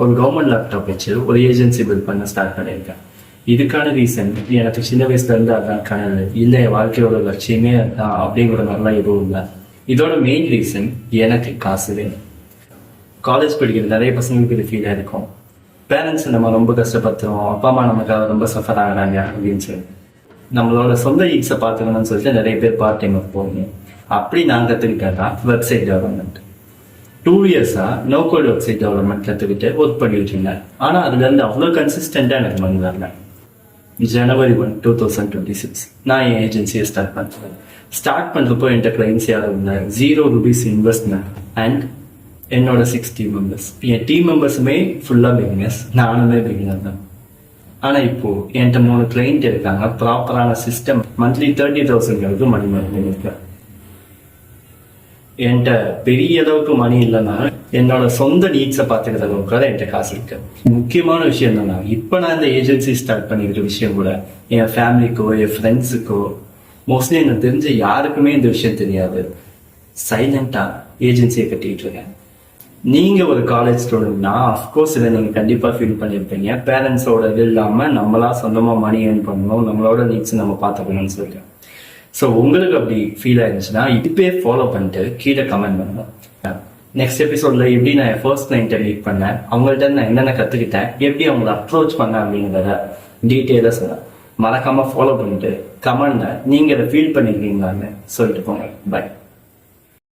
ஒரு government laptop வச்சு ஒரு ஏஜென்சி பில்ட் பண்ண ஸ்டார்ட் பண்ணியிருக்கேன். இதுக்கான ரீசன் எனக்கு சின்ன வயசுல இருந்து அதான் கனவு இல்லை, வாழ்க்கையோட லட்சியமே அதான் அப்படிங்கிற மாதிரிலாம் எதுவும் இல்லை. இதோட மெயின் ரீசன் எனக்கு காசு வேணும். காலேஜ் படிக்கிற நிறைய பசங்களுக்கு இது ஃபீலாக இருக்கும். பேரண்ட்ஸ் நம்ம ரொம்ப கஷ்டப்படுத்துறோம், அப்பா அம்மா நமக்காக ரொம்ப சஃபர் ஆகுறாங்க அப்படின்னு சொல்லி நம்மளோட சொந்த ஈஸை பார்த்துக்கணும்னு சொல்லிட்டு நிறைய பேர் பார்ட் டைம் ஒர்க் போகணும். அப்படி நான் கற்றுக்கிட்டேன் தான் வெப்சைட் டெவலப்மெண்ட். 2 இயர்ஸாக நோ கோட் வெப்சைட் டெவலப்மெண்ட் கற்றுக்கிட்டு ஒர்க் பண்ணிட்டு இருந்தேன். ஆனால் அதுலேருந்து அவ்வளோ கன்சிஸ்டண்ட்டாக எனக்கு மணி வரல. January 1, 2026 நான் என் ஏஜென்சியை ஸ்டார்ட் பண்ணுறேன். ஸ்டார்ட் பண்ணுறப்போ என்கிட்ட கிளைண்ட்ஸ் யாரும் இல்லை, ₹0 இன்வெஸ்ட்மெண்ட் அண்ட் என்னோட 6 டீம் மெம்பர்ஸ். என் டீம் மெம்பர்ஸுமே ஃபுல்லாக பிகினர்ஸ், நானுமே பிகினர் தான். ஆனால் இப்போ என்கிட்ட 3 கிளைண்ட் இருக்காங்க. ப்ராப்பரான சிஸ்டம், மந்த்லி 30,000 மணி இருக்கு. என்கிட்ட பெரிய அளவுக்கு மணி இல்லைன்னா என்னோட சொந்த நீட்ஸை பார்த்துக்கிற அளவுக்கு தான் என்கிட்ட காசு இருக்கு. முக்கியமான விஷயம் என்னன்னா, இப்போ நான் இந்த ஏஜென்சி ஸ்டார்ட் பண்ணிக்கிற விஷயம் கூட என் ஃபேமிலிக்கோ என் ஃப்ரெண்ட்ஸுக்கோ மோஸ்ட்லி எனக்கு தெரிஞ்ச யாருக்குமே இந்த விஷயம் தெரியாது. சைலண்டா ஏஜென்சியை கட்டிட்டு இருக்கேன். நீங்க ஒரு காலேஜ் ஸ்டூடெண்ட்னா அஃப்கோர்ஸ் இதை நீங்க கண்டிப்பா ஃபீல் பண்ணியிருப்பீங்க. பேரண்ட்ஸோட இது இல்லாம நம்மளா சொந்தமா மணி ஏர்ன் பண்ணணும், நம்மளோட நீட்ஸ் நம்ம பார்த்துக்கணும்னு சொல்லிட்டு. ஸோ உங்களுக்கு அப்படி ஃபீல் ஆயிருந்துச்சுன்னா இப்பே ஃபாலோ பண்ணிட்டு கீழே கமெண்ட் பண்ணணும். நெக்ஸ்ட் எபிசோட்ல எப்படி நான் ஃபர்ஸ்ட் கிளைண்ட்டை மீட் பண்ணேன், அவங்கள்ட்ட நான் என்னென்ன கத்துக்கிட்டேன், எப்படி அவங்கள அப்ரோச் பண்ணேன் அப்படிங்கிறத டீட்டெயிலாக சொன்னேன். மறக்காம ஃபாலோ பண்ணிட்டு கமெண்ட்ல நீங்க அதை ஃபீல் பண்ணிருக்கீங்களான்னு சொல்லிட்டு போங்க. பை.